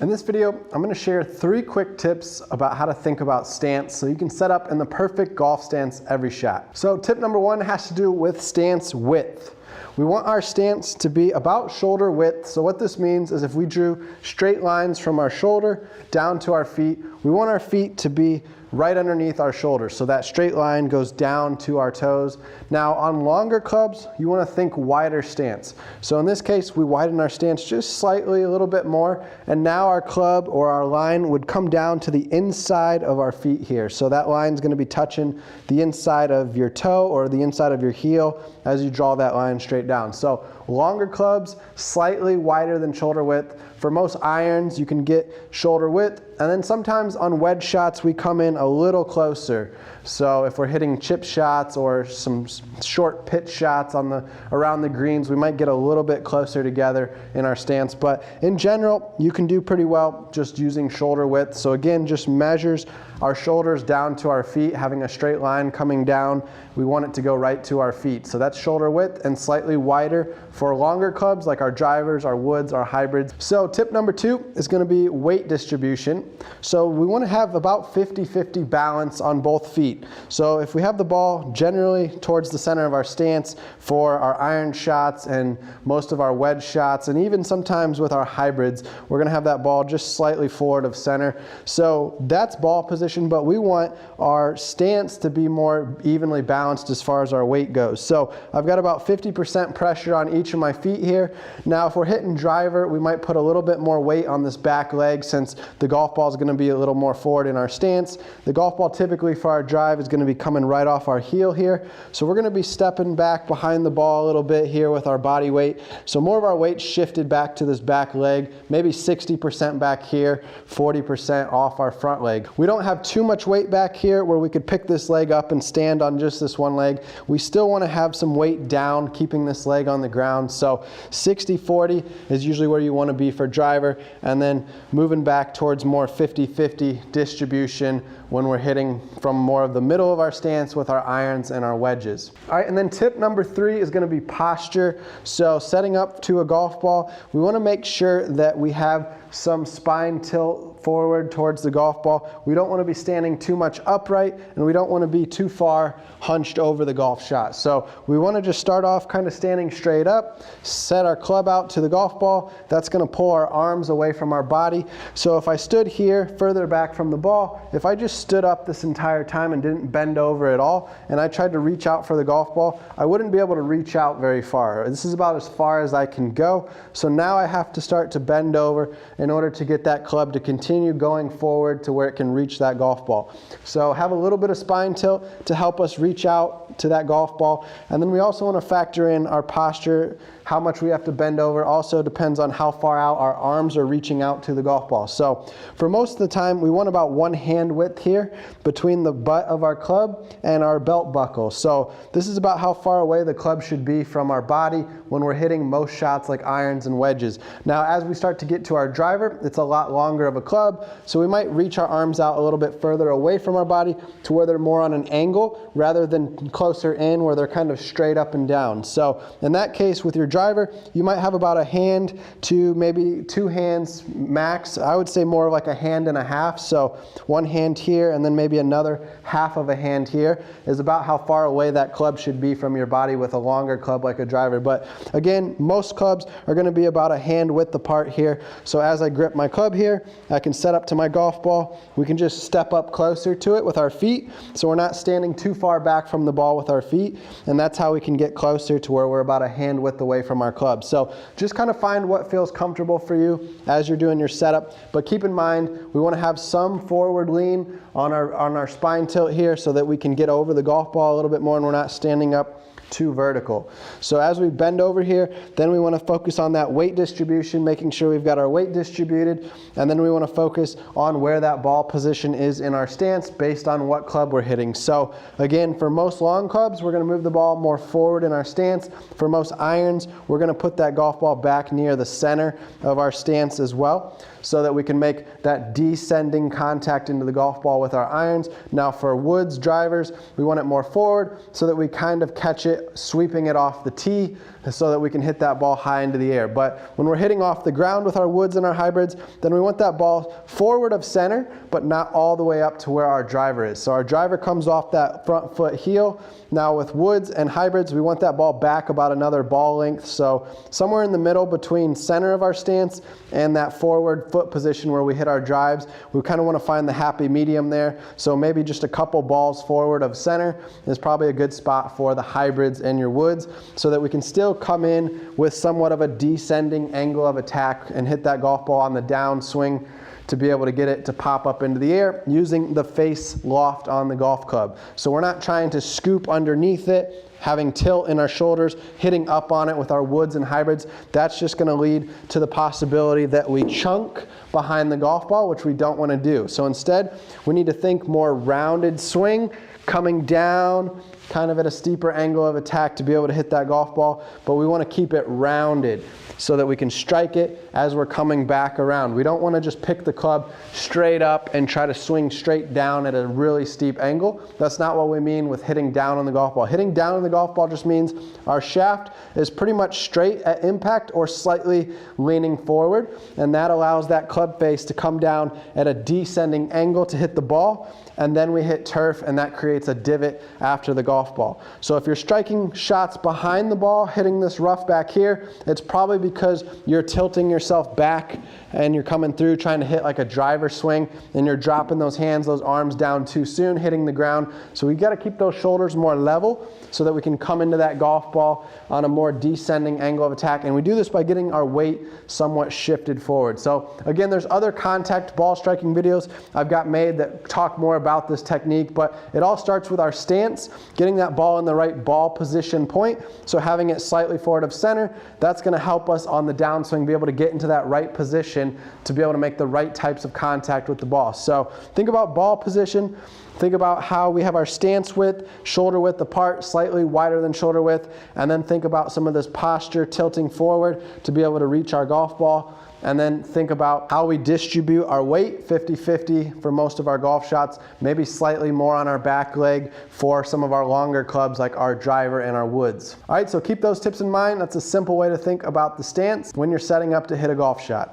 In this video, I'm going to share 3 quick tips about how to think about stance so you can set up in the perfect golf stance every shot. So tip number 1 has to do with stance width. We want our stance to be about shoulder width. So what this means is if we drew straight lines from our shoulder down to our feet, we want our feet to be right underneath our shoulders. So that straight line goes down to our toes. Now on longer clubs, you want to think wider stance. So in this case, we widen our stance just slightly, a little bit more. And now our club or our line would come down to the inside of our feet here. So that line is going to be touching the inside of your toe or the inside of your heel as you draw that line straight down. So longer clubs, slightly wider than shoulder width. For most irons, you can get shoulder width, and then sometimes on wedge shots, we come in a little closer. So if we're hitting chip shots or some short pitch shots around the greens, we might get a little bit closer together in our stance. But in general, you can do pretty well just using shoulder width. So again, just measures our shoulders down to our feet, having a straight line coming down. We want it to go right to our feet. So that's shoulder width and slightly wider for longer clubs like our drivers, our woods, our hybrids. So tip number 2 is going to be weight distribution. So we want to have about 50-50 balance on both feet. So if we have the ball generally towards the center of our stance for our iron shots and most of our wedge shots, and even sometimes with our hybrids, we're going to have that ball just slightly forward of center. So that's ball position, but we want our stance to be more evenly balanced as far as our weight goes. So I've got about 50% pressure on each of my feet here. Now if we're hitting driver, we might put a little bit more weight on this back leg since the golf ball is going to be a little more forward in our stance. The golf ball typically for our drive is going to be coming right off our heel here. So we're going to be stepping back behind the ball a little bit here with our body weight. So more of our weight shifted back to this back leg, maybe 60% back here, 40% off our front leg. We don't have too much weight back here where we could pick this leg up and stand on just this one leg. We still want to have some weight down, keeping this leg on the ground. So 60-40 is usually where you want to be for driver, and then moving back towards more 50-50 distribution when we're hitting from more of the middle of our stance with our irons and our wedges. All right, and then tip number 3 is going to be posture. So setting up to a golf ball, we want to make sure that we have some spine tilt forward towards the golf ball. We don't want to be standing too much upright, and we don't want to be too far hunched over the golf shot. So we want to just start off kind of standing straight up, set our club out to the golf ball. That's going to pull our arms away from our body. So if I stood here further back from the ball, if I just stood up this entire time and didn't bend over at all, and I tried to reach out for the golf ball, I wouldn't be able to reach out very far. This is about as far as I can go. So now I have to start to bend over in order to get that club to continue going forward to where it can reach that golf ball. So have a little bit of spine tilt to help us reach out to that golf ball. And then we also want to factor in our posture. How much we have to bend over also depends on how far out our arms are reaching out to the golf ball. So for most of the time, we want about 1 hand width here between the butt of our club and our belt buckle. So this is about how far away the club should be from our body when we're hitting most shots like irons and wedges. Now as we start to get to our driver, it's a lot longer of a club, so we might reach our arms out a little bit further away from our body to where they're more on an angle rather than closer in where they're kind of straight up and down. So in that case with your driver, you might have about a hand to maybe 2 hands max. I would say more like a hand and a half. So 1 hand here and then maybe another half of a hand here is about how far away that club should be from your body with a longer club like a driver. But again, most clubs are going to be about a hand width apart here. So as I grip my club here, I can set up to my golf ball. We can just step up closer to it with our feet so we're not standing too far back from the ball with our feet, and that's how we can get closer to where we're about a hand width away from our club. So just kind of find what feels comfortable for you as you're doing your setup, but keep in mind we want to have some forward lean on our spine tilt here so that we can get over the golf ball a little bit more and we're not standing up too vertical. So as we bend over here, then we want to focus on that weight distribution, making sure we've got our weight distributed, and then we want to focus on where that ball position is in our stance based on what club we're hitting. So again, for most long clubs, we're going to move the ball more forward in our stance. For most irons, we're going to put that golf ball back near the center of our stance as well, so that we can make that descending contact into the golf ball with our irons. Now for woods drivers, we want it more forward so that we kind of catch it sweeping it off the tee so that we can hit that ball high into the air. But when we're hitting off the ground with our woods and our hybrids, then we want that ball forward of center, but not all the way up to where our driver is. So our driver comes off that front foot heel. Now with woods and hybrids, we want that ball back about another ball length. So somewhere in the middle between center of our stance and that forward foot position where we hit our drives, we kind of want to find the happy medium there. So maybe just a couple balls forward of center is probably a good spot for the hybrids and your woods, so that we can still come in with somewhat of a descending angle of attack and hit that golf ball on the downswing to be able to get it to pop up into the air using the face loft on the golf club. So we're not trying to scoop underneath it, having tilt in our shoulders, hitting up on it with our woods and hybrids. That's just going to lead to the possibility that we chunk behind the golf ball, which we don't want to do. So instead, we need to think more rounded swing, coming down, kind of at a steeper angle of attack to be able to hit that golf ball, but we want to keep it rounded so that we can strike it as we're coming back around. We don't want to just pick the club straight up and try to swing straight down at a really steep angle. That's not what we mean with hitting down on the golf ball. Hitting down on the golf ball just means our shaft is pretty much straight at impact or slightly leaning forward, and that allows that club face to come down at a descending angle to hit the ball, and then we hit turf, and that creates a divot after the golf ball. So if you're striking shots behind the ball, hitting this rough back here, it's probably because you're tilting yourself back and you're coming through trying to hit like a driver swing, and you're dropping those hands, those arms down too soon, hitting the ground. So we got to keep those shoulders more level so that we can come into that golf ball on a more descending angle of attack. And we do this by getting our weight somewhat shifted forward. So again, there's other contact ball striking videos I've got made that talk more about this technique, but it all starts with our stance, getting that ball in the right ball position point. So having it slightly forward of center, that's going to help us on the downswing be able to get into that right position to be able to make the right types of contact with the ball. So think about ball position. Think about how we have our stance width, shoulder width apart, slightly wider than shoulder width, and then think about some of this posture tilting forward to be able to reach our golf ball. And then think about how we distribute our weight, 50-50 for most of our golf shots, maybe slightly more on our back leg for some of our longer clubs like our driver and our woods. All right, so keep those tips in mind. That's a simple way to think about the stance when you're setting up to hit a golf shot.